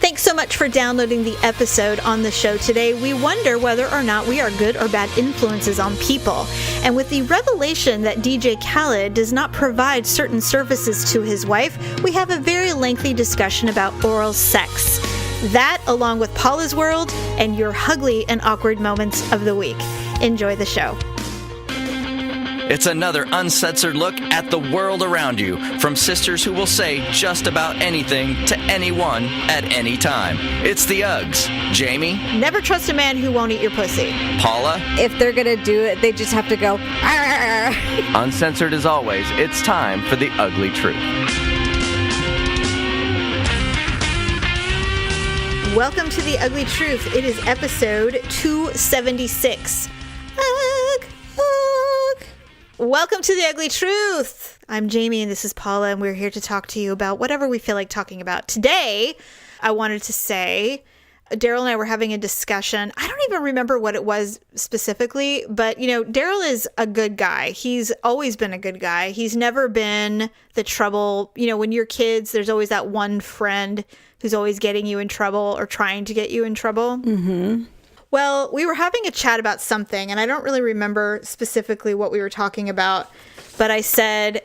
Thanks so much for downloading the episode on the show today. We wonder whether or not we are good or bad influences on people. And with the revelation that DJ Khaled does not provide certain services to his wife, we have a very lengthy discussion about oral sex. That, along with Paula's World and your ugly and awkward moments of the week. Enjoy the show. It's another uncensored look at the world around you, from sisters who will say just about anything to anyone at any time. It's the Uggs. Jamie? Never trust a man who won't eat your pussy. Paula? If they're gonna do it, they just have to go, "Arr." Uncensored as always, it's time for the ugly truth. Welcome to the Ugly Truth. It is episode 276. Welcome to the Ugly Truth. I'm Jamie and this is Paula, and we're here to talk to you about whatever we feel like talking about. Today, I wanted to say, Daryl and I were having a discussion. I don't even remember what it was specifically, but Daryl is a good guy. He's always been a good guy. He's never been the trouble. When you're kids, there's always that one friend who's always getting you in trouble or trying to get you in trouble. Mm-hmm. Well, we were having a chat about something, and I don't really remember specifically what we were talking about, but I said,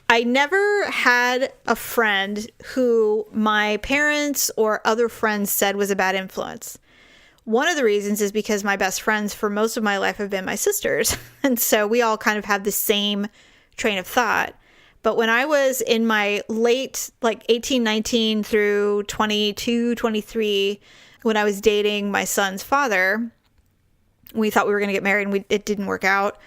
I never had a friend who my parents or other friends said was a bad influence. One of the reasons is because my best friends for most of my life have been my sisters, and so we all kind of have the same train of thought. But when I was in my late, 18, 19 through 22, 23, when I was dating my son's father, we thought we were going to get married and it didn't work out.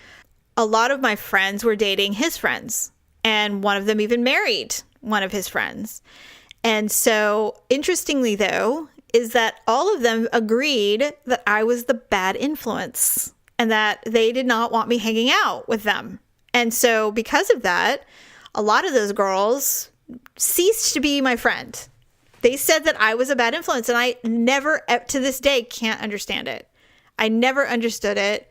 A lot of my friends were dating his friends, and one of them even married one of his friends. And so, interestingly though, is that all of them agreed that I was the bad influence and that they did not want me hanging out with them. And so because of that, a lot of those girls ceased to be my friend. They said that I was a bad influence, and I never, to this day, can't understand it. I never understood it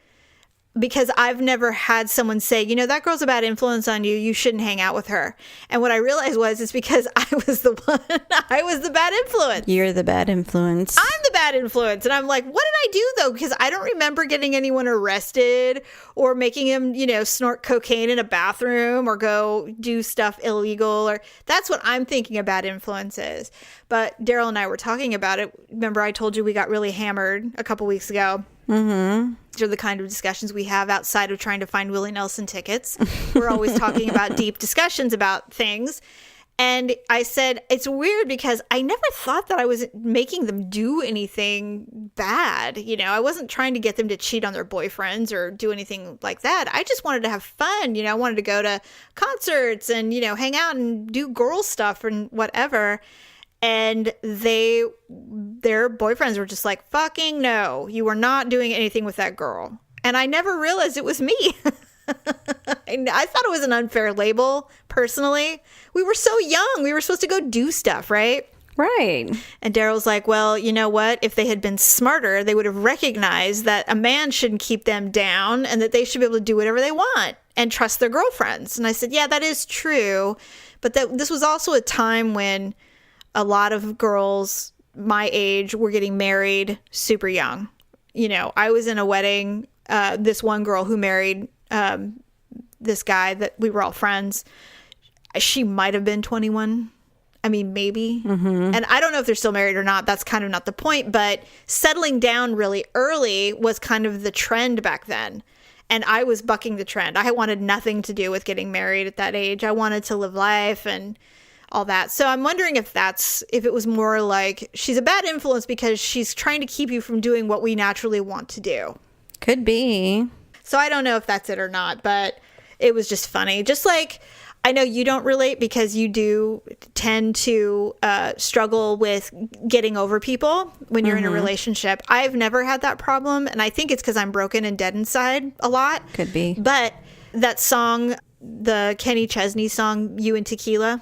because I've never had someone say, that girl's a bad influence on you. You shouldn't hang out with her. And what I realized was it's because I was the one. I was the bad influence. You're the bad influence. I'm the bad influence. And I'm like, what did I do, though? Because I don't remember getting anyone arrested or making him, snort cocaine in a bathroom or go do stuff illegal. Or that's what I'm thinking a bad influence is. But Daryl and I were talking about it. Remember, I told you we got really hammered a couple weeks ago. Mm-hmm. These are the kind of discussions we have outside of trying to find Willie Nelson tickets. We're always talking about deep discussions about things. And I said, it's weird because I never thought that I was making them do anything bad. I wasn't trying to get them to cheat on their boyfriends or do anything like that. I just wanted to have fun. I wanted to go to concerts and, hang out and do girl stuff and whatever. And their boyfriends were just like, fucking no, you were not doing anything with that girl. And I never realized it was me. I thought it was an unfair label, personally. We were so young. We were supposed to go do stuff, right? Right. And Daryl's like, well, you know what? If they had been smarter, they would have recognized that a man shouldn't keep them down and that they should be able to do whatever they want and trust their girlfriends. And I said, yeah, that is true. But this was also a time when a lot of girls my age were getting married super young. I was in a wedding, this one girl who married this guy that we were all friends. She might have been 21. I mean, maybe. Mm-hmm. And I don't know if they're still married or not. That's kind of not the point. But settling down really early was kind of the trend back then. And I was bucking the trend. I wanted nothing to do with getting married at that age. I wanted to live life and all that. So I'm wondering if it was more like she's a bad influence because she's trying to keep you from doing what we naturally want to do. Could be. So I don't know if that's it or not, but it was just funny. Just like, I know you don't relate because you do tend to struggle with getting over people when you're in a relationship. I've never had that problem, and I think it's because I'm broken and dead inside a lot. Could be. But that song, the Kenny Chesney song, You and Tequila.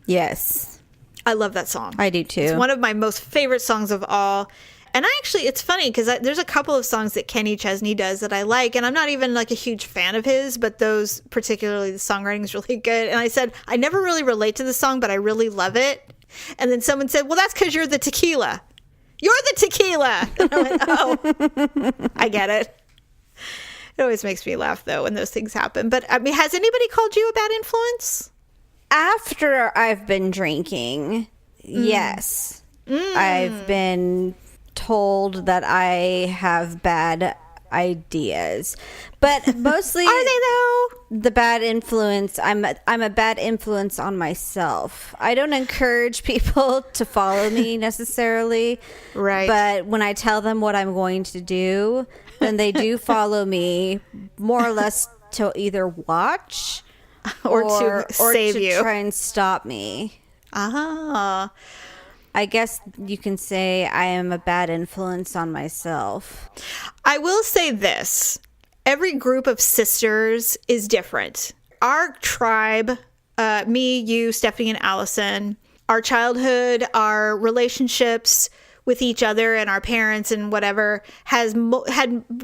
Yes. I love that song. I do too. It's one of my most favorite songs of all. And it's funny because there's a couple of songs that Kenny Chesney does that I like, and I'm not even like a huge fan of his, but those, particularly the songwriting is really good. And I said, I never really relate to the song, but I really love it. And then someone said, well, that's because you're the tequila. You're the tequila. And I went, oh, I get it. It always makes me laugh, though, when those things happen. But, I mean, has anybody called you a bad influence? After I've been drinking, yes. I've been told that I have bad ideas. But mostly... Are they, though? The bad influence, I'm a bad influence on myself. I don't encourage people to follow me necessarily. Right. But when I tell them what I'm going to do, then they do follow me more or less to either watch or to save you. Try and stop me. Ah. I guess you can say I am a bad influence on myself. I will say this. Every group of sisters is different. Our tribe, me, you, Stephanie, and Allison, our childhood, our relationships with each other and our parents and whatever had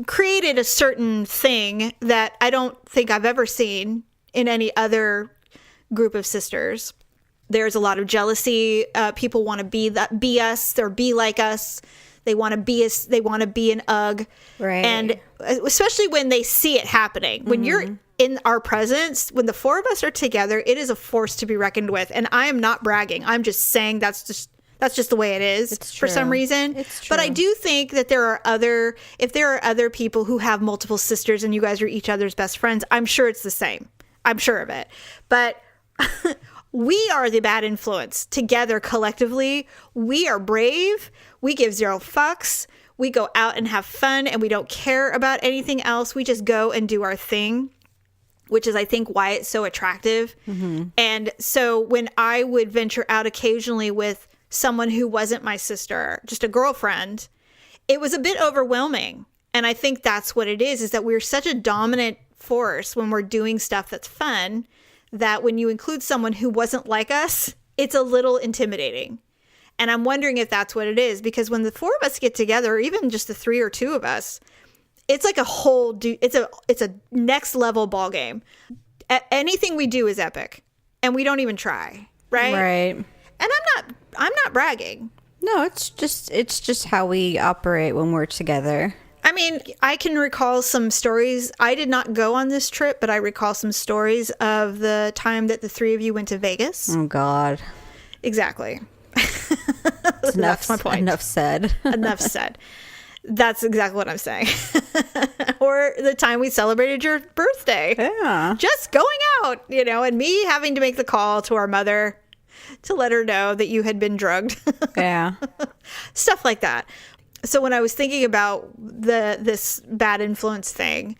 created a certain thing that I don't think I've ever seen in any other group of sisters. There's a lot of jealousy. People want to be us or be like us. They want to be us. They want to be an UGG. Right. And especially when they see it happening. When you're in our presence, when the four of us are together, it is a force to be reckoned with. And I am not bragging. I'm just saying that's just the way it is. It's for some true. reason. It's true. But I do think that if there are other people who have multiple sisters and you guys are each other's best friends, I'm sure it's the same. I'm sure of it. But we are the bad influence together collectively. We are brave. We give zero fucks. We go out and have fun and we don't care about anything else. We just go and do our thing, which is, I think, why it's so attractive. Mm-hmm. And so when I would venture out occasionally with someone who wasn't my sister, just a girlfriend, it was a bit overwhelming. And I think that's what it is that we're such a dominant force when we're doing stuff that's fun, that when you include someone who wasn't like us, it's a little intimidating. And I'm wondering if that's what it is, because when the four of us get together, or even just the three or two of us, it's like it's a next level ball game. Anything we do is epic, and we don't even try, right? Right. And I'm not bragging. No, it's just how we operate when we're together. I mean, I can recall some stories. I did not go on this trip, but I recall some stories of the time that the three of you went to Vegas. Oh, God. Exactly. That's my point. Enough said. Enough said. That's exactly what I'm saying. Or the time we celebrated your birthday. Yeah. Just going out, and me having to make the call to our mother to let her know that you had been drugged. Yeah. Stuff like that. So when I was thinking about this bad influence thing,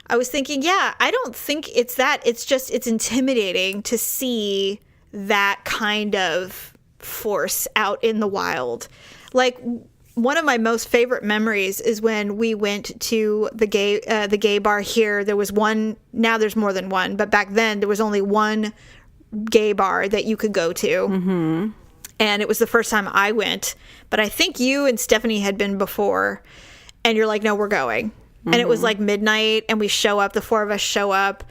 I was thinking, yeah, I don't think it's that. It's intimidating to see that kind of force out in the wild. Like, one of my most favorite memories is when we went to the gay bar here. There was one. Now there's more than one, but back then there was only one gay bar that you could go to. Mm-hmm. And it was the first time I went, but I think you and Stephanie had been before, and you're like, no, we're going. Mm-hmm. And it was like midnight, and we show up, the four of us show up.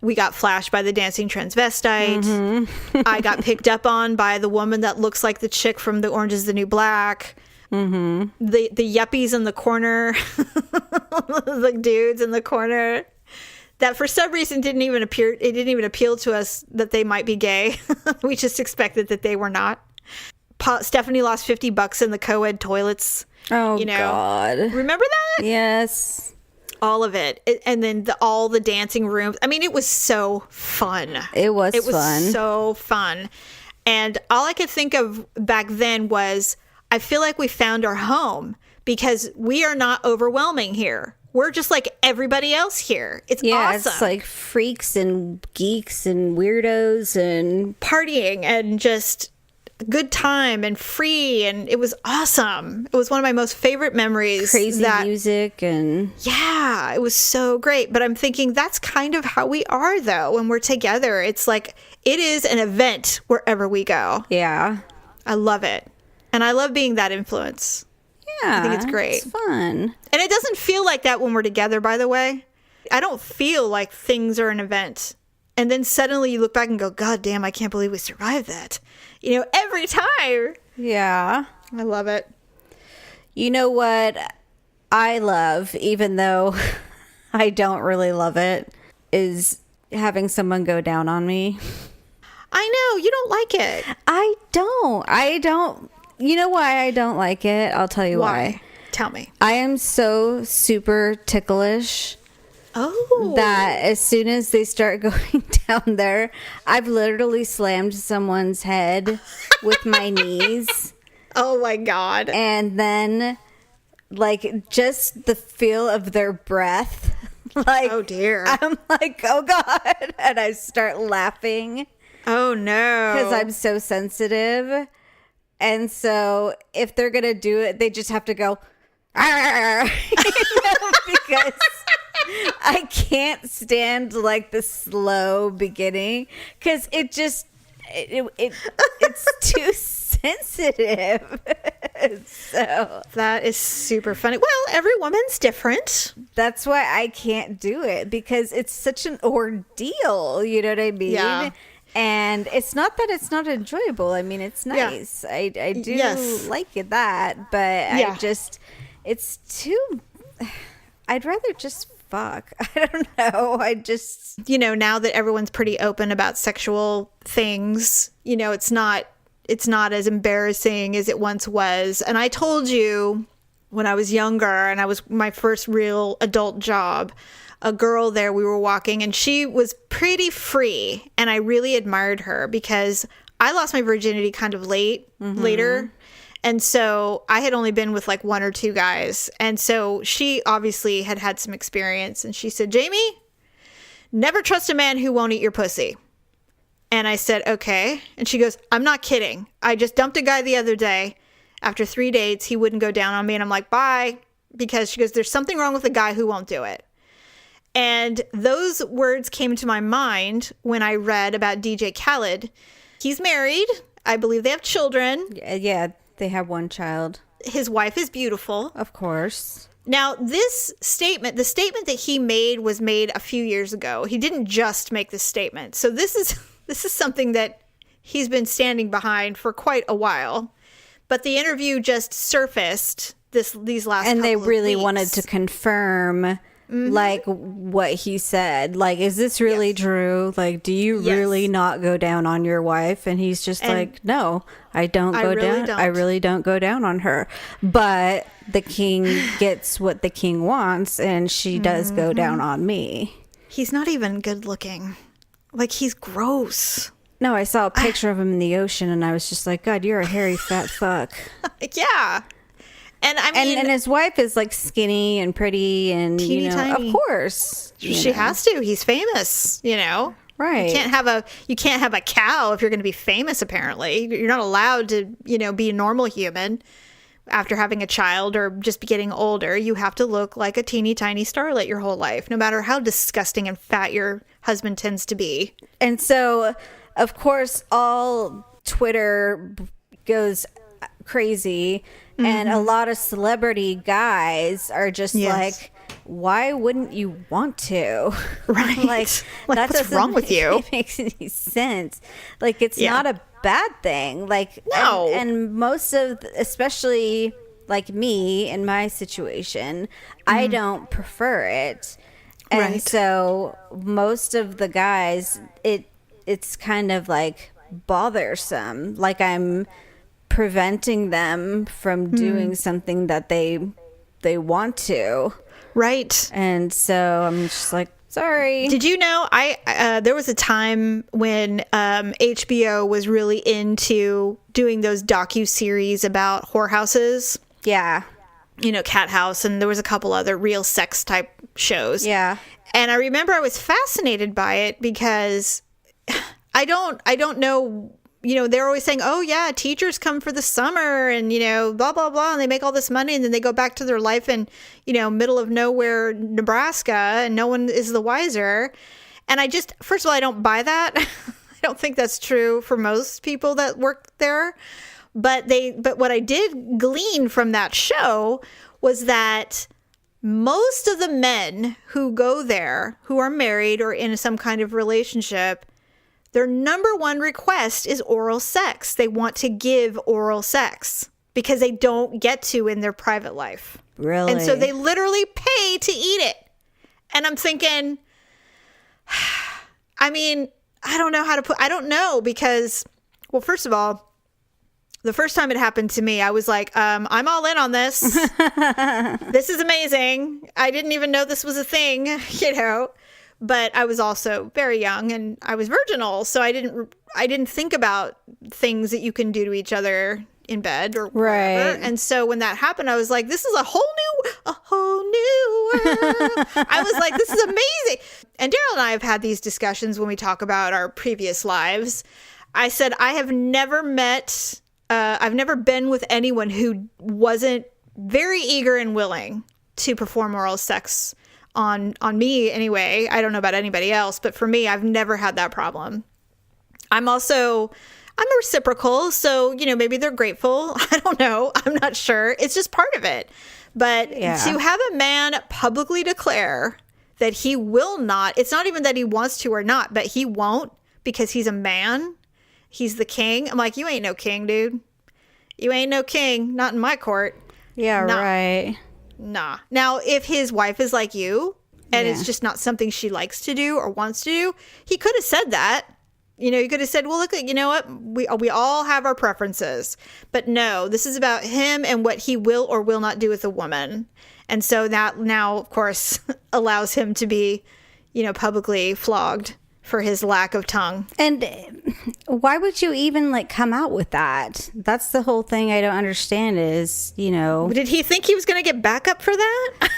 We got flashed by the dancing transvestite. Mm-hmm. I got picked up on by the woman that looks like the chick from The Orange is the New Black. Mm-hmm. The yuppies in the corner, the dudes in the corner. That for some reason didn't even appeal to us that they might be gay. We just expected that they were not. Stephanie lost $50 in the co-ed toilets. Oh, God. Remember that? Yes. All of it. And then all the dancing rooms. I mean, it was so fun. It was fun. So fun. And all I could think of back then was, I feel like we found our home because we are not overwhelming here. We're just like everybody else here. It's awesome. It's like freaks and geeks and weirdos and partying and just good time and free, and it was awesome. It was one of my most favorite memories. Crazy music and yeah, it was so great. But I'm thinking that's kind of how we are though when we're together. It's like it is an event wherever we go. Yeah, I love it, and I love being that influence. Yeah, I think it's great. It's fun. And it doesn't feel like that when we're together, by the way. I don't feel like things are an event. And then suddenly you look back and go, God damn, I can't believe we survived that. Every time. Yeah. I love it. You know what I love, even though I don't really love it, is having someone go down on me. I know. You don't like it. I don't. You know why I don't like it? I'll tell you why. Tell me. I am so super ticklish. Oh. That as soon as they start going down there, I've literally slammed someone's head with my knees. Oh my God. And then, like, just the feel of their breath. Like, oh dear. I'm like, oh God. And I start laughing. Oh no. Because I'm so sensitive. And so if they're going to do it, they just have to go, because I can't stand like the slow beginning because it's too sensitive. So that is super funny. Well, every woman's different. That's why I can't do it, because it's such an ordeal. You know what I mean? Yeah. And it's not that it's not enjoyable. I mean, it's nice. Yeah. I do like it, that, but it's too. I'd rather just fuck. I don't know. Now that everyone's pretty open about sexual things, it's not as embarrassing as it once was. And I told you when I was younger and I was my first real adult job, a girl there, we were walking and she was pretty free. And I really admired her because I lost my virginity kind of later. And so I had only been with like one or two guys. And so she obviously had some experience. And she said, Jamie, never trust a man who won't eat your pussy. And I said, okay. And she goes, I'm not kidding. I just dumped a guy the other day. After 3 dates, he wouldn't go down on me. And I'm like, bye. Because she goes, there's something wrong with a guy who won't do it. And those words came to my mind when I read about DJ Khaled. He's married. I believe they have children. Yeah, they have one child. His wife is beautiful. Of course. Now, the statement that he made was made a few years ago. He didn't just make this statement. So this is something that he's been standing behind for quite a while. But the interview just surfaced these last couple of weeks. And they really wanted to confirm like what he said. Like, is this really true? Like, do you really not go down on your wife? And he's just like, no, I don't go down. I really don't go down on her. But the king gets what the king wants, and she does go down on me. He's not even good looking. Like, he's gross. No, I saw a picture of him in the ocean, and I was just like, God, you're a hairy fat fuck. Yeah. And I mean, and his wife is like skinny and pretty and teeny tiny. Of course she has to. He's famous, Right. You can't have a cow if you're going to be famous. Apparently, you're not allowed to, be a normal human after having a child or just getting older. You have to look like a teeny tiny starlet your whole life, no matter how disgusting and fat your husband tends to be. And so, of course, all Twitter goes crazy. And a lot of celebrity guys are just like, why wouldn't you want to? Right. Like that what's wrong with you? It makes any sense. Like, it's not a bad thing. Like, no. And most of, especially like me in my situation, I don't prefer it. And so most of the guys, it's kind of like bothersome. Like, I'm preventing them from doing something that they want to. Right. And so I'm just like, sorry. Did you know there was a time when HBO was really into doing those docu-series about whorehouses? Yeah. Cat House, and there was a couple other real sex type shows. Yeah. And I remember I was fascinated by it because I don't know. They're always saying, oh, yeah, teachers come for the summer and, blah, blah, blah. And they make all this money and then they go back to their life in, middle of nowhere, Nebraska, and no one is the wiser. And first of all, I don't buy that. I don't think that's true for most people that work there. But what I did glean from that show was that most of the men who go there, who are married or in some kind of relationship, their number one request is oral sex. They want to give oral sex because they don't get to in their private life. Really? And so they literally pay to eat it. And I'm thinking, I mean, I don't know how to I don't know because, well, first of all, the first time it happened to me, I was like, I'm all in on this. This is amazing. I didn't even know this was a thing, but I was also very young and I was virginal. So I didn't think about things that you can do to each other in bed or whatever. Right. And so when that happened, I was like, this is a whole new world. I was like, this is amazing. And Daryl and I have had these discussions when we talk about our previous lives. I said, I've never been with anyone who wasn't very eager and willing to perform oral sex on me anyway. I don't know about anybody else, but for me, I've never had that problem. I'm reciprocal, so, maybe they're grateful. I don't know. I'm not sure. It's just part of it. But to have a man publicly declare that he will not, it's not even that he wants to or not, but he won't because he's a man. He's the king. I'm like, you ain't no king, dude. You ain't no king. Not in my court. Yeah, nah. right. Nah. Now, if his wife is like you and it's just not something she likes to do or wants to do, he could have said that. He could have said, well, look, you know what? We all have our preferences. But no, this is about him and what he will or will not do with a woman. And so that now, of course, allows him to be, publicly flogged for his lack of tongue. And why would you even come out with that? That's the whole thing I don't understand is, Did he think he was going to get backup for that?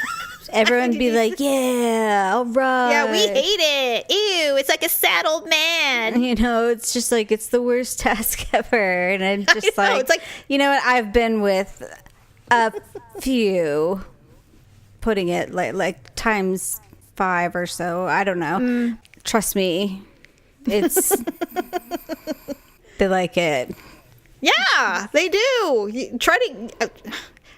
Everyone would be like, yeah, all right. Yeah, we hate it. Ew, it's like a sad old man. It's just like, it's the worst task ever. And I'm just it's like, you know what? I've been with a few, putting it like times 5 or so. I don't know. Trust me. It's, they like it. Yeah, they do. You try to...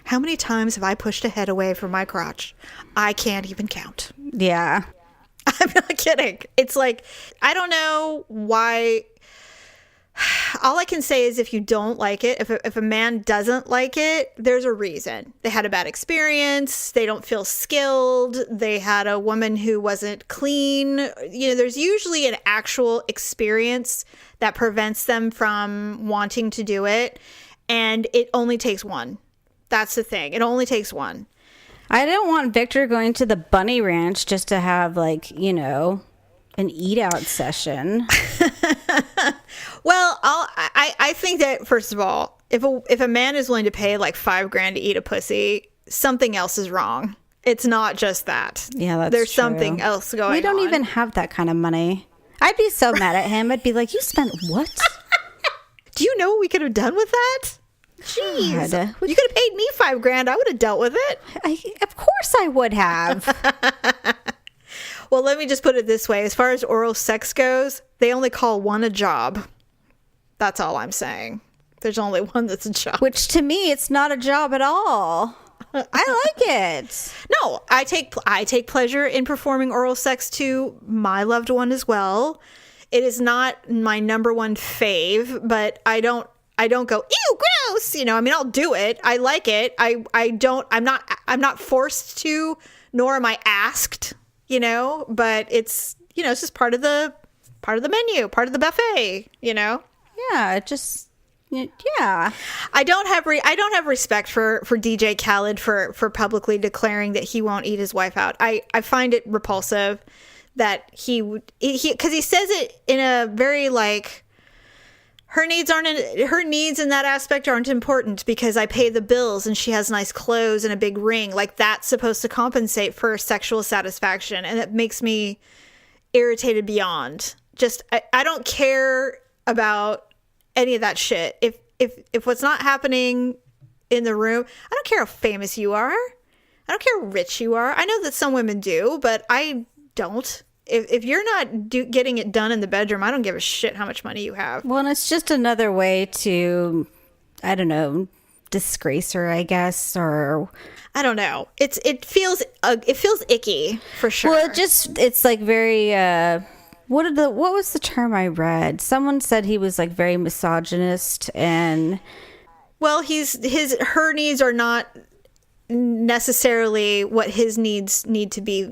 how many times have I pushed a head away from my crotch? I can't even count. Yeah. I'm not kidding. It's like, I don't know why. All I can say is if you don't like it, if a man doesn't like it, there's a reason. They had a bad experience. They don't feel skilled. They had a woman who wasn't clean. There's usually an actual experience that prevents them from wanting to do it. And it only takes one. That's the thing. It only takes one. I don't want Victor going to the bunny ranch just to have an eat out session. Well, I think that first of all, if a man is willing to pay like $5,000 to eat a pussy, something else is wrong. It's not just that. Yeah, that's there's true. Something else going on. We don't even have that kind of money. I'd be so mad at him. I'd be like, you spent what? Do you know what we could have done with that? Jeez, God. You could have paid me $5,000. I would have dealt with it. Of course I would have. Well, let me just put it this way. As far as oral sex goes, they only call one a job. That's all I'm saying. There's only one that's a job. Which to me, it's not a job at all. I like it. No, I take pleasure in performing oral sex to my loved one as well. It is not my number one fave, but I don't go, ew, gross. I'll do it. I like it. I'm not forced to, nor am I asked, but it's just part of the menu, part of the buffet, Yeah, yeah. I don't have respect for DJ Khaled for publicly declaring that he won't eat his wife out. I find it repulsive that he because he says it in a very her needs in that aspect aren't important because I pay the bills and she has nice clothes and a big ring. Like that's supposed to compensate for sexual satisfaction, and it makes me irritated beyond. Just I don't care about any of that shit. If what's not happening in the room, I don't care how famous you are. I don't care how rich you are. I know that some women do, but I don't. If you're not getting it done in the bedroom, I don't give a shit how much money you have. Well, and it's just another way to, I don't know, disgrace her, I guess, or I don't know. It feels icky for sure. well, it's like very what was the term I read? Someone said he was like very misogynist, and well, her needs are not necessarily what his needs need to be.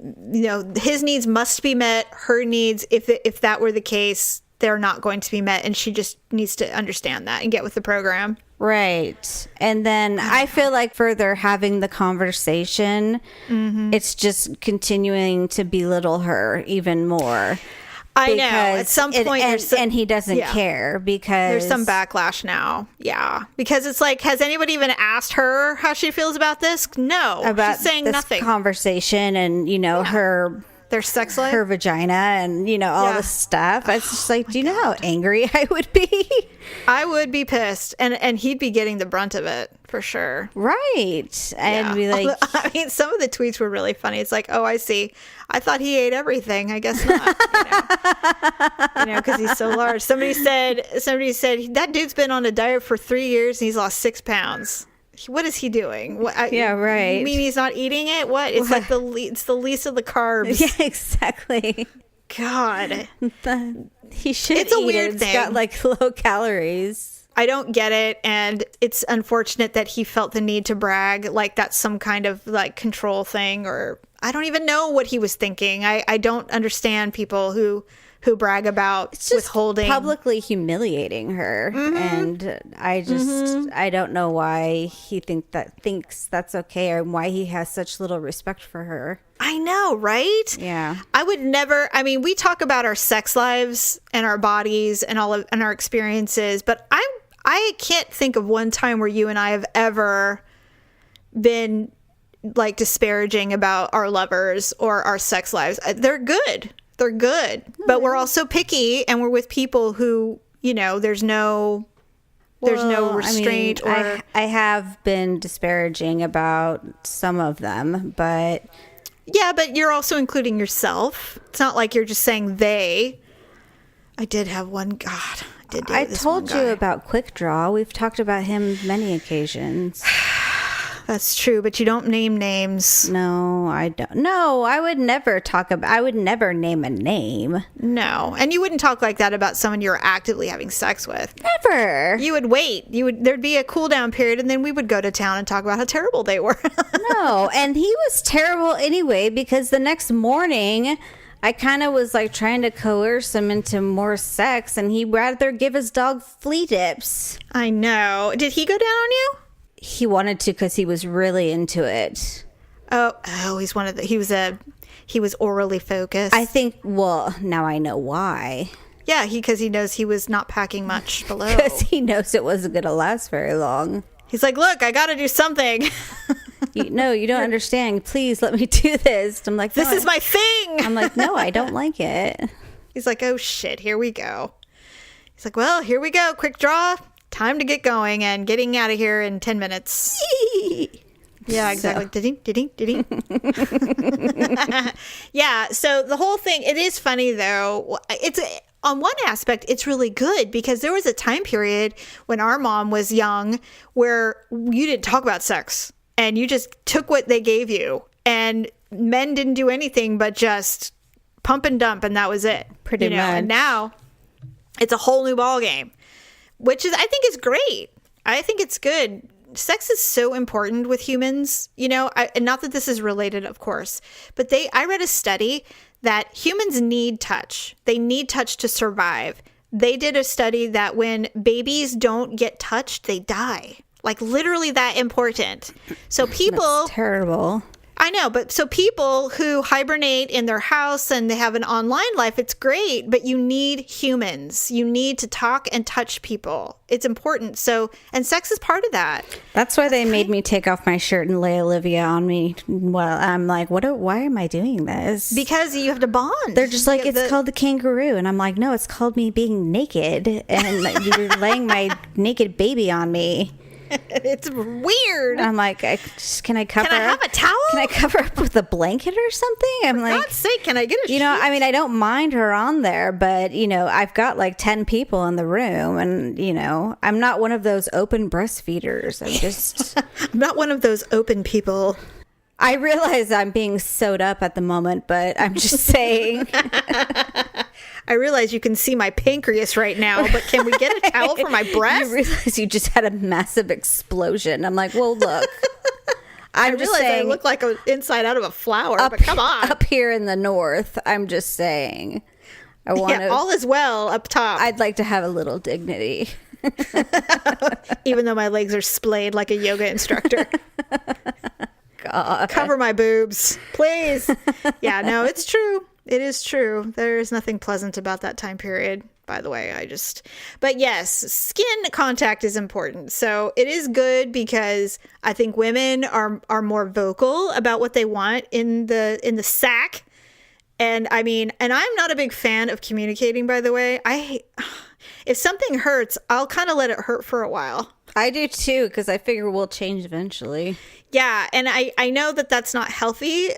His needs must be met. Her needs, if that were the case, they're not going to be met, and she just needs to understand that and get with the program. Right. And then I feel like further having the conversation, it's just continuing to belittle her even more. I know. At some point, and he doesn't care because there's some backlash now. Yeah, because it's like, has anybody even asked her how she feels about this? No, about she's saying this nothing. Conversation and her. Their sex life, her vagina, and all this stuff. I was just like, do you know how angry I would be? I would be pissed, and he'd be getting the brunt of it for sure. Right. I'd be like, I mean, some of the tweets were really funny. It's like, oh, I see. I thought he ate everything. I guess not. Because he's so large. Somebody said that dude's been on a diet for 3 years and he's lost 6 pounds. What is he doing? Right. You mean he's not eating it? What? It's like it's the least of the carbs. Yeah, exactly. God. He should It's a eat weird it. thing. It's got like low calories. I don't get it, and it's unfortunate that he felt the need to brag like that's some kind of like control thing, or I don't even know what he was thinking. I don't understand people who brag about withholding, publicly humiliating her, and I don't know why he thinks that's okay, or why he has such little respect for her. I know, right? Yeah. I would never. I mean, we talk about our sex lives and our bodies and our experiences, but I can't think of one time where you and I have ever been like disparaging about our lovers or our sex lives. They're good. They're good. But we're also picky, and we're with people who, there's no restraint. I have been disparaging about some of them, but yeah, but you're also including yourself. It's not like you're just saying they. I did have one. God, I did date this told one guy. you about Quick Draw. We've talked about him many occasions. That's true, but you don't name names. No, I don't. No, I would never I would never name a name. No, and you wouldn't talk like that about someone you're actively having sex with. Never. You would wait. There'd be a cool down period, and then we would go to town and talk about how terrible they were. No, and he was terrible anyway, because the next morning I kind of was like trying to coerce him into more sex, and he'd rather give his dog flea dips. I know. Did he go down on you? He wanted to, because he was really into it. Oh, he's one of the. He was orally focused. I think. Well, now I know why. Yeah, because he knows he was not packing much below. Because he knows it wasn't going to last very long. He's like, look, I got to do something. No, you don't understand. Please let me do this. I'm like, this is my thing. I'm like, no, I don't like it. He's like, oh shit, here we go. He's like, well, here we go. Quick draw. Time to get going and getting out of here in 10 minutes. Yeah, exactly. Did he? Yeah, so the whole thing, it is funny though. It's on one aspect, it's really good, because there was a time period when our mom was young where you didn't talk about sex and you just took what they gave you, and men didn't do anything but just pump and dump, and that was it. Pretty much. And now it's a whole new ball game, which I think is great. I think it's good. Sex is so important with humans, and not that this is related, of course, but I read a study that humans need touch. They need touch to survive. They did a study that when babies don't get touched, they die. Like literally that important. So people... That's terrible. I know, but so people who hibernate in their house and they have an online life, it's great, but you need humans. You need to talk and touch people. It's important. So, and sex is part of that. That's why they made me take off my shirt and lay Olivia on me. Well, I'm like, why am I doing this? Because you have to bond. They're just like, it's called the kangaroo. And I'm like, no, it's called me being naked. And you're laying my naked baby on me. It's weird. And I'm like, can I cover? Can I have a towel? Can I cover up with a blanket or something? I'm For like, God's sake, can I get a sheet? I mean, I don't mind her on there, but I've got like 10 people in the room, and I'm not one of those open breastfeeders. I'm just I'm not one of those open people. I realize I'm being sewed up at the moment, but I'm just saying. I realize you can see my pancreas right now, but can we get a towel for my breast? You realize you just had a massive explosion. I'm like, well, look. I realize I look like an inside out of a flower, but come on. Up here in the north, I'm just saying. I want all is well up top. I'd like to have a little dignity. Even though my legs are splayed like a yoga instructor. God. Cover my boobs, please. Yeah, no, it's true. It is true. There is nothing pleasant about that time period, by the way. But yes, skin contact is important. So it is good because I think women are more vocal about what they want in the sack. And I mean, and I'm not a big fan of communicating, by the way. If something hurts, I'll kind of let it hurt for a while. I do too, because I figure we'll change eventually. Yeah, and I know that that's not healthy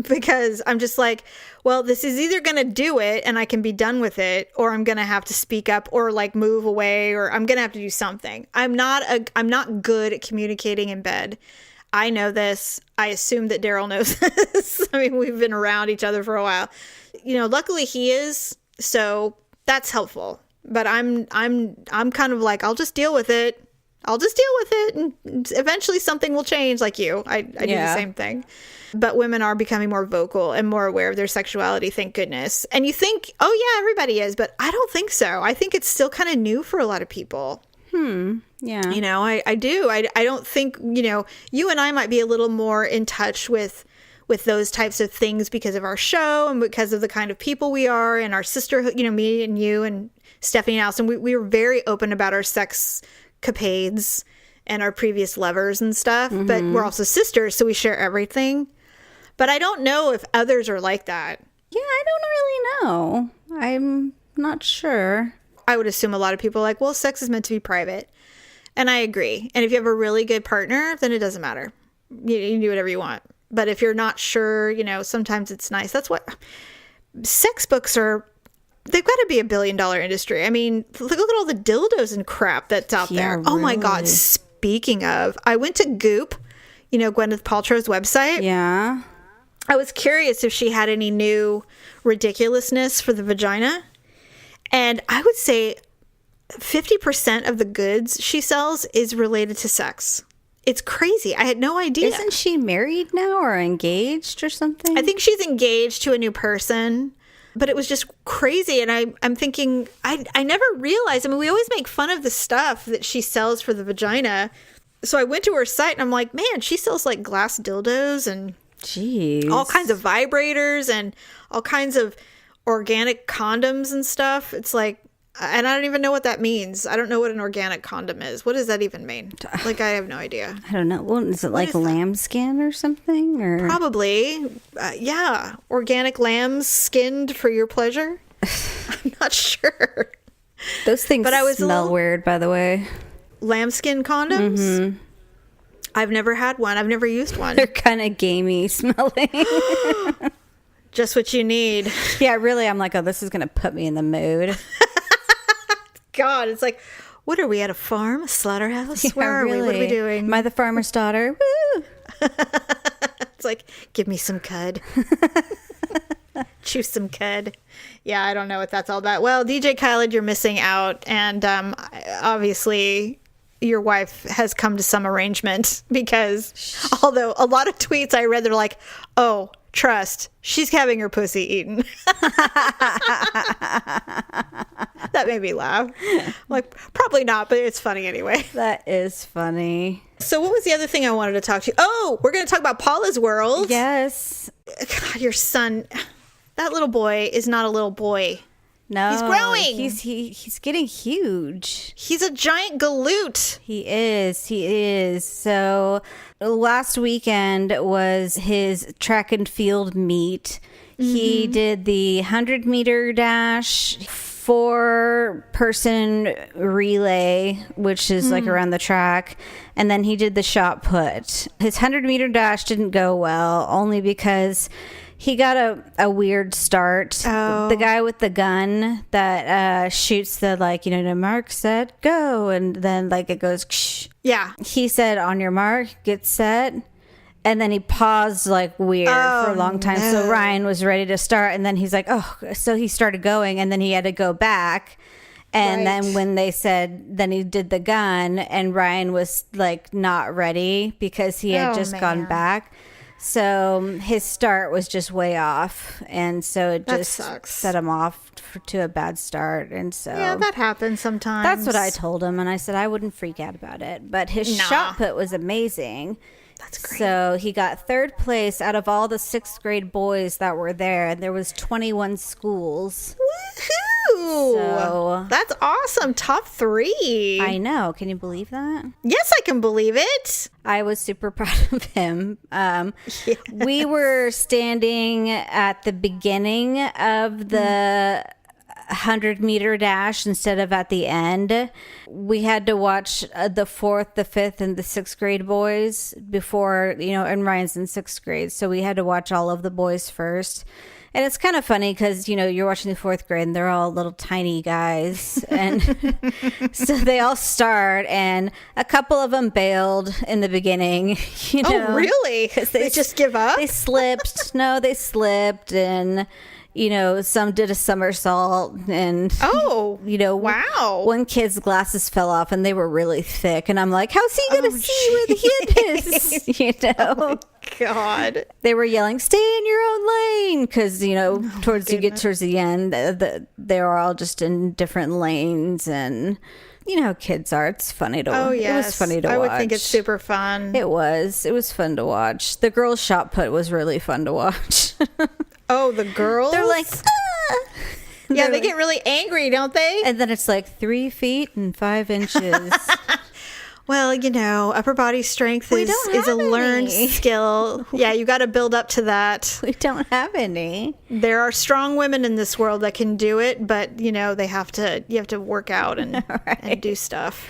because I'm just like, well, this is either going to do it and I can be done with it, or I'm going to have to speak up or like move away, or I'm going to have to do something. I'm not good at communicating in bed. I know this. I assume that Daryl knows this. I mean, we've been around each other for a while. Luckily he is, so that's helpful. But I'm kind of like, I'll just deal with it. And eventually something will change, like you. I do the same thing. But women are becoming more vocal and more aware of their sexuality, thank goodness. And you think, oh yeah, everybody is, but I don't think so. I think it's still kind of new for a lot of people. Yeah. I do. I don't think, you and I might be a little more in touch with those types of things because of our show and because of the kind of people we are and our sisterhood, me and you and Stephanie and Allison, we were very open about our sex capades and our previous lovers and stuff, but we're also sisters, so we share everything. But I don't know if others are like that. Yeah, I don't really know. I'm not sure. I would assume a lot of people are like, well, sex is meant to be private. And I agree. And if you have a really good partner, then it doesn't matter. You can do whatever you want. But if you're not sure, sometimes it's nice. That's what sex books are. They've got to be $1 billion industry. I mean, look at all the dildos and crap that's out there. Really. Oh my God. Speaking of, I went to Goop, Gwyneth Paltrow's website. Yeah. I was curious if she had any new ridiculousness for the vagina. And I would say 50% of the goods she sells is related to sex. It's crazy. I had no idea. Isn't she married now or engaged or something? I think she's engaged to a new person. But it was just crazy. And I'm thinking, I never realized. I mean, we always make fun of the stuff that she sells for the vagina. So I went to her site and I'm like, man, she sells like glass dildos and all kinds of vibrators and all kinds of organic condoms and stuff. It's like, and I don't even know what that means. I don't know what an organic condom is. What does that even mean? Like, I have no idea. I don't know. Well, is it like lambskin or something? Or probably. Yeah. Organic lambs skinned for your pleasure. I'm not sure. Those things smell weird, by the way. Lambskin condoms? Mm-hmm. I've never had one. I've never used one. They're kind of gamey smelling. Just what you need. Yeah, really. I'm like, oh, this is going to put me in the mood. God, it's like, what are we at, a farm, a slaughterhouse? Yeah, where are we? What are we doing? Am I the farmer's daughter? Woo! It's like, give me some cud. Chew some cud. Yeah, I don't know what that's all about. Well, DJ Khaled, you're missing out. And obviously, your wife has come to some arrangement because although a lot of tweets I read, they're like, oh, trust, she's having her pussy eaten. That made me laugh. Like, probably not, but it's funny anyway. That is funny. So what was the other thing I wanted to talk to you? Oh, we're going to talk about Paula's World. Yes. God, your son, that little boy is not a little boy. No. He's growing. He's getting huge. He's a giant galoot. He is. So last weekend was his track and field meet. Mm-hmm. He did the 100-meter dash, 4-person relay, which is like around the track. And then he did the shot put. His 100-meter dash didn't go well, only because he got a weird start. Oh. The guy with the gun that shoots the, like, mark, set, go. And then, like, it goes, ksh. Yeah. He said, on your mark, get set. And then he paused, like, weird for a long time. No. So Ryan was ready to start. And then he's like, oh. So he started going. And then he had to go back. And Right. then when they said, then he did the gun. And Ryan was, like, not ready because he had just gone man. back. So his start was just way off. And so it That just sucks. set him off to a bad start. And so Yeah, that happens sometimes. that's what I told him. And I said I wouldn't freak out about it. But his Nah. shot put was amazing. That's great. So he got 3rd place out of all the 6th grade boys that were there. And there was 21 schools. Woohoo! So- That's awesome. Top 3. I know. Can you believe that? Yes, I can believe it. I was super proud of him. We were standing at the beginning of the 100-meter dash instead of at the end. We had to watch the 4th, the 5th, and the 6th grade boys before, and Ryan's in 6th grade. So we had to watch all of the boys first. And it's kind of funny because, you're watching the 4th grade and they're all little tiny guys. And so they all start, and a couple of them bailed in the beginning. Oh, really? They just give up? They slipped. No, they slipped. And, some did a somersault. And, Oh, wow. One kid's glasses fell off and they were really thick. And I'm like, how's he going to see where the kid is? God. They were yelling, stay in your own lane. Because, towards the end, they were all just in different lanes. And, how kids are. It's funny to watch. Oh, yes. It was funny to watch. I would think it's super fun. It was. It was fun to watch. The girls' shot put was really fun to watch. Oh, the girls? They're like, ah! yeah, They're they like- get really angry, don't they? And then it's like 3 feet and 5 inches. Well, upper body strength We is don't a have learned any. skill. Yeah, you got to build up to that. We don't have any. There are strong women in this world that can do it, but you have to work out and do stuff.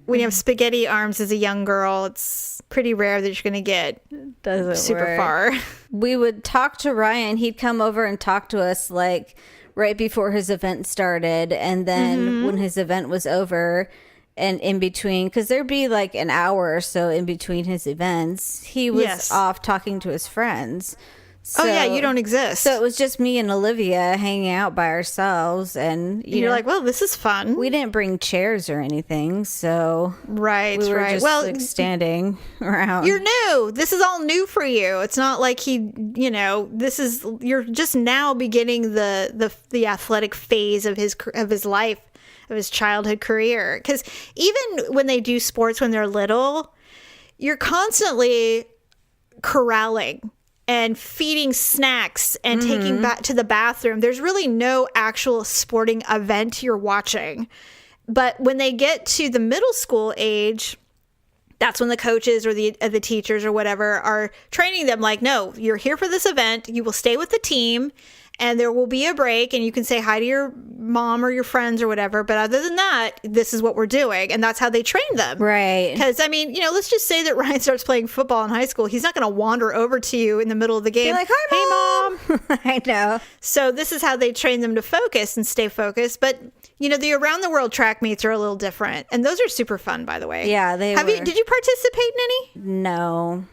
When you have spaghetti arms as a young girl, it's pretty rare that you're going to get Doesn't super work. far. We would talk to Ryan. He'd come over and talk to us like right before his event started. And then when his event was over and in between, because there'd be like an hour or so in between his events, he was Yes. off talking to his friends. So, Oh yeah, you don't exist. So it was just me and Olivia hanging out by ourselves. And you're like, well, this is fun. we didn't bring chairs or anything. So Right, we were right. just Well, like standing around. you're new. This is all new for you. It's not like you're just now beginning the athletic phase of his life, of his childhood career. Because even when they do sports when they're little, you're constantly corralling and feeding snacks and taking back to the bathroom. There's really no actual sporting event you're watching. But when they get to the middle school age, that's when the coaches or the teachers or whatever are training them like, no, you're here for this event. You will stay with the team and there will be a break and you can say hi to your mom or your friends or whatever. But other than that, this is what we're doing. And that's how they train them. Right. Because, let's just say that Ryan starts playing football in high school. He's not going to wander over to you in the middle of the game. Be like, hi, Hey, Mom. I know. So this is how they train them to focus and stay focused. But, the around the world track meets are a little different. And those are super fun, by the way. Yeah, they were. Did you participate in any? No,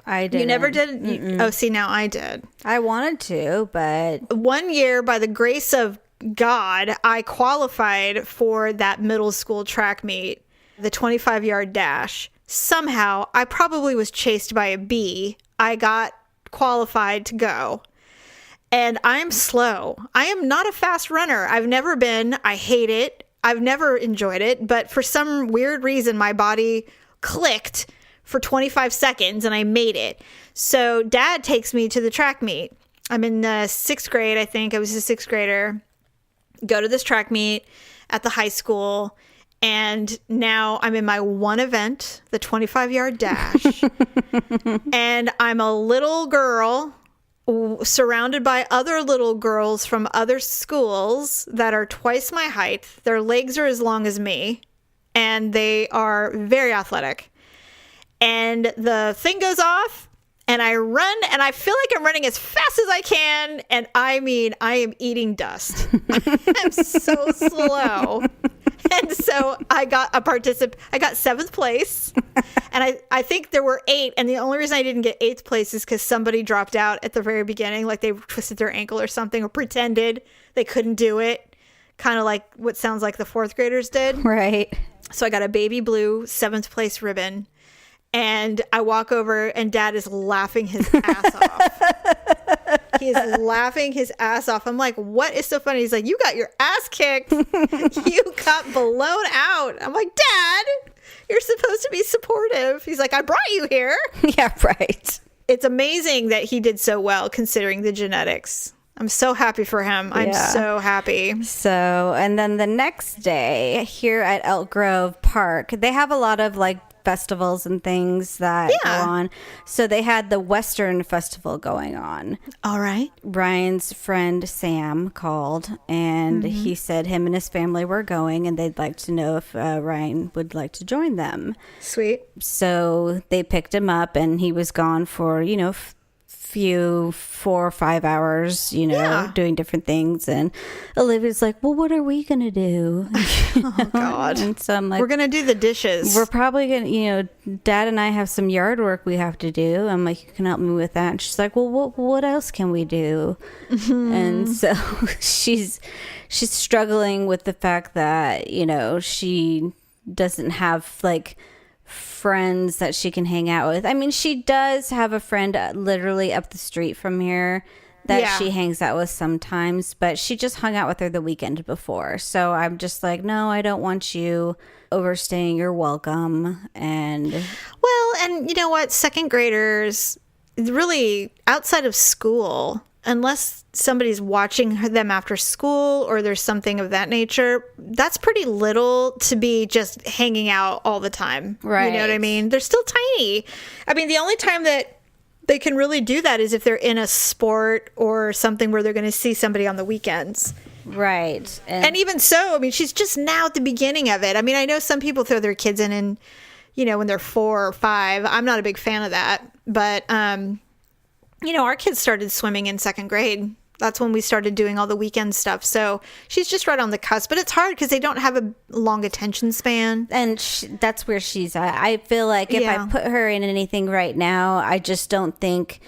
I didn't. You never did? Oh, see, now I did. I wanted to, but 1 year, by the grace of God, I qualified for that middle school track meet, the 25-yard dash. Somehow, I probably was chased by a bee. I got qualified to go. And I'm slow. I am not a fast runner. I've never been. I hate it. I've never enjoyed it. But for some weird reason, my body clicked for 25 seconds and I made it. So Dad takes me to the track meet. I'm in the 6th grade, I think. I was a 6th grader. Go to this track meet at the high school. And now I'm in my one event, the 25-yard dash. And I'm a little girl surrounded by other little girls from other schools that are twice my height. Their legs are as long as me, and they are very athletic. And the thing goes off, and I run, and I feel like I'm running as fast as I can. And I mean, I am eating dust. I'm so slow. And so I got I got 7th place. And I think there were 8. And the only reason I didn't get 8th place is because somebody dropped out at the very beginning. Like they twisted their ankle or something, or pretended they couldn't do it. Kind of like what sounds like the 4th graders did. Right. So I got a baby blue 7th place ribbon. And I walk over, and Dad is laughing his ass off. He is laughing his ass off. I'm like, what is so funny? He's like, you got your ass kicked. You got blown out. I'm like, Dad, you're supposed to be supportive. He's like, I brought you here. Yeah, right. It's amazing that he did so well considering the genetics. I'm so happy for him. I'm so happy. So, and then the next day here at Elk Grove Park, they have a lot of like festivals and things that go on. So they had the Western Festival going on. All right. Ryan's friend Sam called, and he said him and his family were going, and they'd like to know if Ryan would like to join them. Sweet. So they picked him up, and he was gone for, few 4 or 5 hours, doing different things. And Olivia's like, well, what are we gonna do? Oh God. And so I'm like, we're gonna do the dishes. we're probably gonna, Dad and I have some yard work we have to do. I'm like, you can help me with that. And she's like, well, what else can we do? And so she's struggling with the fact that she doesn't have like friends that she can hang out with. I mean, she does have a friend literally up the street from here that she hangs out with sometimes, but she just hung out with her the weekend before. So I'm just like, no, I don't want you overstaying your welcome. And well, and you know what? 2nd graders, really outside of school, unless somebody's watching them after school or there's something of that nature, that's pretty little to be just hanging out all the time. Right. You know what I mean? They're still tiny. I mean, the only time that they can really do that is if they're in a sport or something where they're going to see somebody on the weekends. Right. And even so, I mean, she's just now at the beginning of it. I mean, I know some people throw their kids in, when they're 4 or 5. I'm not a big fan of that. But, our kids started swimming in 2nd grade. That's when we started doing all the weekend stuff. So she's just right on the cusp. But it's hard because they don't have a long attention span. And that's where she's at. I feel like if I put her in anything right now, I just don't think,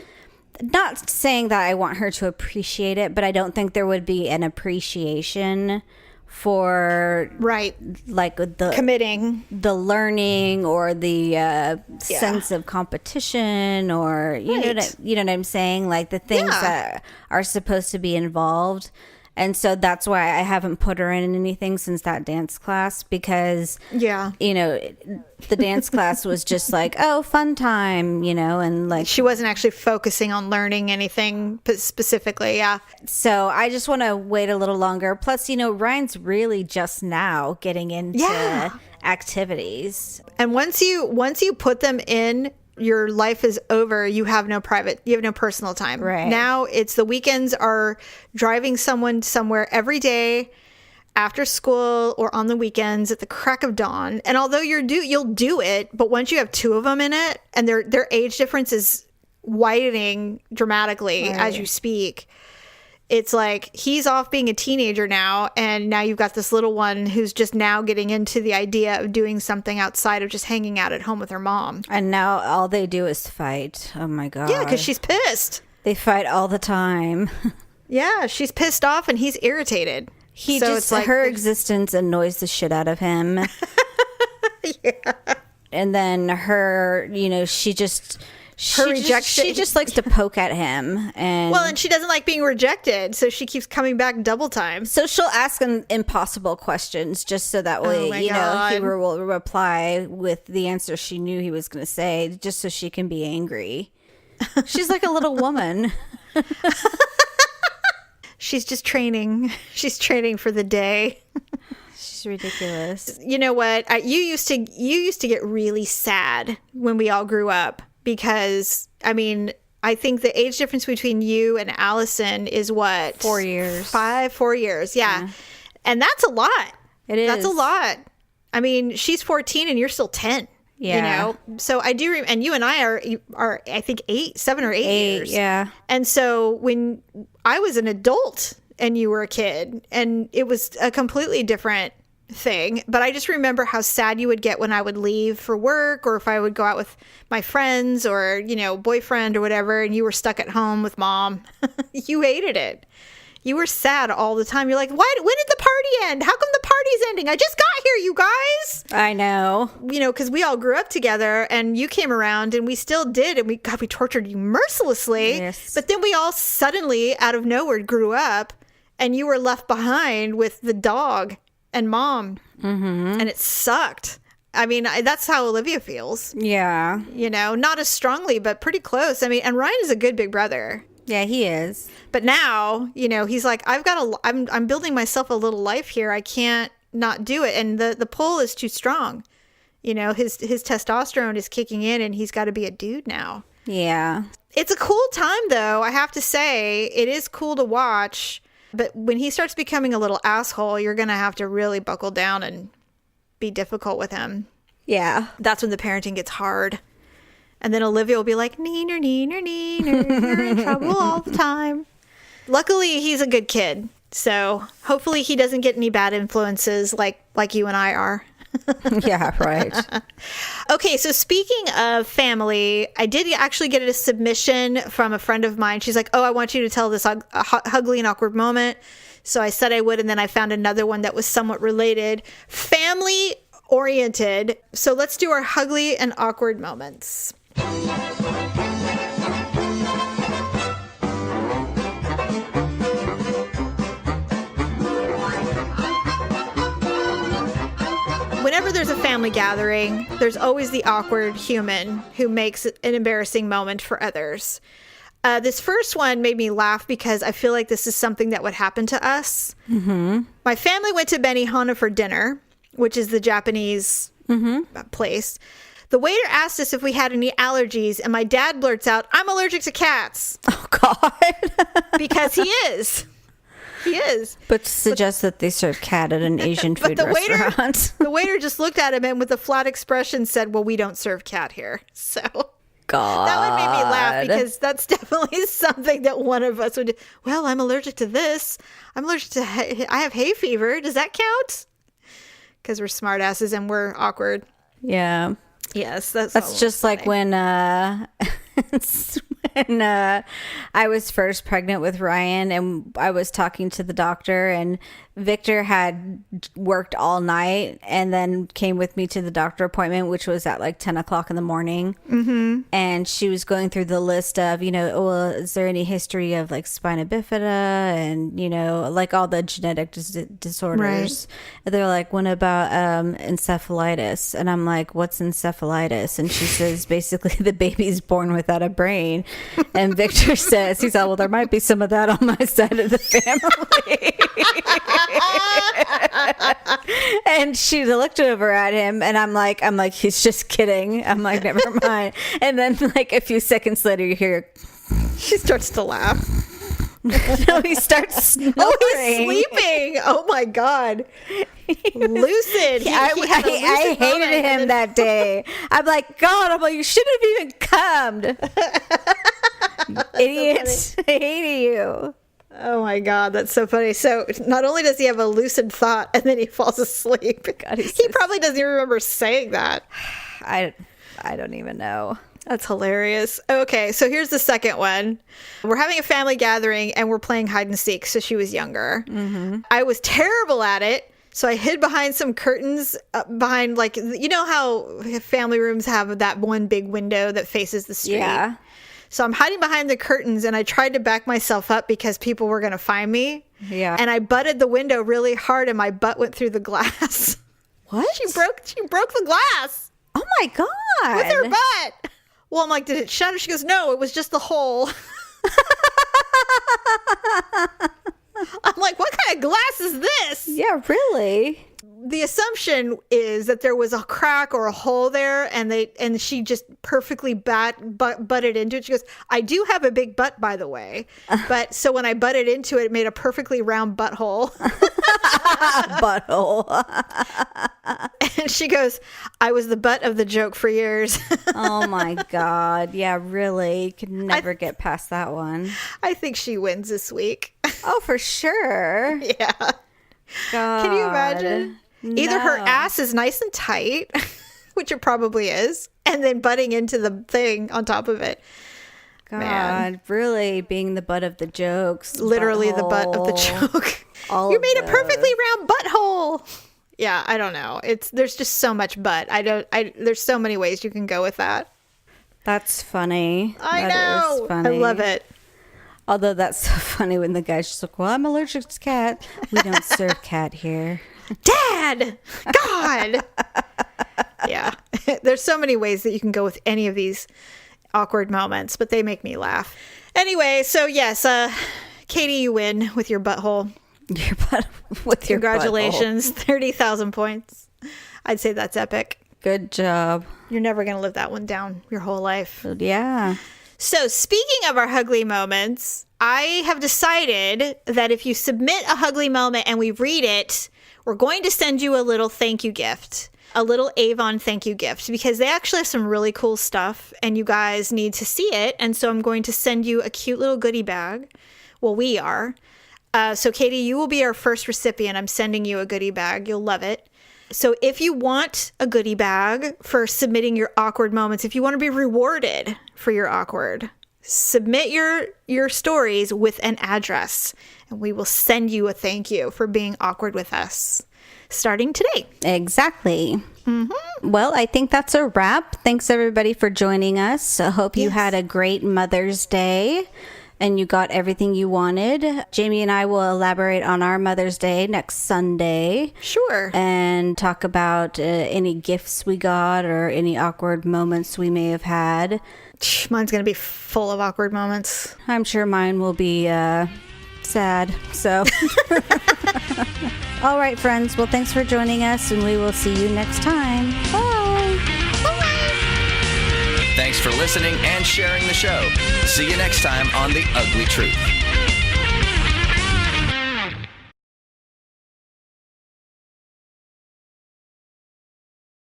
not saying that I want her to appreciate it, but I don't think there would be an appreciation for like the committing, the learning, or the sense of competition, or you know what I'm saying, like the things that are supposed to be involved. And so that's why I haven't put her in anything since that dance class, because the dance class was just like, oh, fun time, and like she wasn't actually focusing on learning anything specifically. So I just want to wait a little longer. Plus, Ryan's really just now getting into activities. And once you put them in, your life is over. You have no personal time. Right. Now it's the weekends are driving someone somewhere every day after school or on the weekends at the crack of dawn. And although you'll do it, but once you have 2 of them in it and their age difference is widening dramatically as you speak, it's like he's off being a teenager now, and now you've got this little one who's just now getting into the idea of doing something outside of just hanging out at home with her mom. And now all they do is fight. Oh my God. Yeah, because she's pissed. They fight all the time. Yeah, she's pissed off and he's irritated. Her existence annoys the shit out of him. Yeah. And then her, she just likes to poke at him. And she doesn't like being rejected, so she keeps coming back double time. So she'll ask him impossible questions just so that way, he will reply with the answer she knew he was going to say, just so she can be angry. She's like a little woman. She's just training. She's training for the day. She's ridiculous. You know what? You used to get really sad when we all grew up, because I mean, I think the age difference between you and Allison is what? 4 years. 4 years. Yeah. And that's a lot. It is. That's a lot. I mean, she's 14 and you're still 10. Yeah. You know? So I do, and you and I are I think 7 or 8 years. Yeah. And so when I was an adult and you were a kid, and it was a completely different thing, but I just remember how sad you would get when I would leave for work, or if I would go out with my friends or, you know, boyfriend or whatever, and you were stuck at home with mom. You hated it. You were sad all the time. You're like, why? When did the party end? How come the party's ending? I just got here, you guys. I know. You know, because we all grew up together, and you came around, and we still did, and we tortured you mercilessly. Yes. But then we all suddenly, out of nowhere, grew up, and you were left behind with the dog and mom, and it sucked. I mean, that's how Olivia feels. Yeah. You know, not as strongly, but pretty close. I mean, and Ryan is a good big brother. Yeah, he is. But now, you know, he's like, I'm building myself a little life here. I can't not do it. And the pull is too strong. You know, his testosterone is kicking in, and he's got to be a dude now. Yeah. It's a cool time, though. I have to say, it is cool to watch. But when he starts becoming a little asshole, you're going to have to really buckle down and be difficult with him. Yeah. That's when the parenting gets hard. And then Olivia will be like, neener, neener, neener. You're in trouble all the time. Luckily, he's a good kid. So hopefully he doesn't get any bad influences like you and I are. Yeah, right. Okay, so speaking of family, I did actually get a submission from a friend of mine. She's like, oh, I want you to tell this ugly and awkward moment. So I said I would, and then I found another one that was somewhat related. Family oriented. So let's do our ugly and awkward moments. Whenever there's a family gathering, there's always the awkward human who makes an embarrassing moment for others. This first one made me laugh because I feel like this is something that would happen to us. Mm-hmm. My family went to Benihana for dinner, which is the Japanese place. The waiter asked us if we had any allergies, and my dad blurts out, "I'm allergic to cats." Oh, God. Because he is. He is. But suggests that they serve cat at an Asian food restaurant. The waiter just looked at him and with a flat expression said, well, we don't serve cat here. So God. that one made me laugh because that's definitely something that one of us would do. Well, I'm allergic to this. I'm allergic to, I have hay fever. Does that count? Because we're smart asses and we're awkward. Yeah. Yes. That's just funny. like when I was first pregnant with Ryan and I was talking to the doctor, and Victor had worked all night and then came with me to the doctor appointment, which was at like 10 o'clock in the morning. Mm-hmm. And she was going through the list of, well, is there any history of like spina bifida and, like all the genetic disorders. Right. And they're like, what about encephalitis? And I'm like, what's encephalitis? And she says, basically the baby's born without a brain. And Victor says, he said, well, there might be some of that on my side of the family. And she looked over at him, and I'm like, he's just kidding. I'm like, never mind. And then like a few seconds later, you hear, she starts to laugh. No, he starts snoring. Oh, he's sleeping. Oh my God. Lucid. I hated him that day. I'm like, God, you shouldn't have even come. Idiots. I hate you. Oh my God, that's so funny. So not only does he have a lucid thought and then he falls asleep, God, he probably doesn't even remember saying that. I don't even know. That's hilarious. Okay, so here's the second one. We're having a family gathering and we're playing hide and seek. So she was younger. Mm-hmm. I was terrible at it. So I hid behind some curtains behind, like, how family rooms have that one big window that faces the street? Yeah. So I'm hiding behind the curtains, and I tried to back myself up because people were going to find me. Yeah. And I butted the window really hard, and my butt went through the glass. What? She broke the glass. Oh my God. With her butt. Well, I'm like, did it shatter? She goes, no, it was just the hole. I'm like, what kind of glass is this? Yeah, really? the assumption is that there was a crack or a hole there, and she just perfectly butted into it. She goes, I do have a big butt, by the way, but so when I butted into it, it made a perfectly round butthole. Butthole. And she goes, I was the butt of the joke for years. Oh my God. Yeah, really. Could never get past that one. I think she wins this week. Oh, for sure. Yeah. God. Can you imagine? Either her No. ass is nice and tight, which it probably is, and then butting into the thing on top of it. God, Man. really being the butt of the jokes. Literally the butt of the butthole. joke. All You of made a those. perfectly round butthole. Yeah, I don't know. There's just so much butt. There's so many ways you can go with that. That's funny. I That know. is funny. I love it. Although that's so funny when the guy's just like, well, I'm allergic to cat. We don't serve cat here. Dad! God! Yeah. There's so many ways that you can go with any of these awkward moments, but they make me laugh. Anyway, so yes, Katie, you win with your butthole. Your butt with your Congratulations. 30,000 points. I'd say that's epic. butthole. Good job. You're never going to live that one down your whole life. Yeah. So speaking of our Uglee moments, I have decided that if you submit a Uglee moment and we read it, we're going to send you a little thank you gift, a little Avon thank you gift, because they actually have some really cool stuff and you guys need to see it. And so I'm going to send you a cute little goodie bag. Well, we are. So Katie, you will be our first recipient. I'm sending you a goodie bag. You'll love it. So if you want a goodie bag for submitting your awkward moments, if you want to be rewarded for your awkward, submit your stories with an address and we will send you a thank you for being awkward with us starting today. Exactly. Mm-hmm. Well, I think that's a wrap. Thanks everybody for joining us. I hope you had a great Mother's Day and you got everything you wanted. Jamie and I will elaborate on our Mother's Day next Sunday. Sure. And talk about any gifts we got or any awkward moments we may have had. Mine's going to be full of awkward moments. I'm sure mine will be sad. So, all right, friends. Well, thanks for joining us, and we will see you next time. Bye. Thanks for listening and sharing the show. See you next time on The Ugly Truth.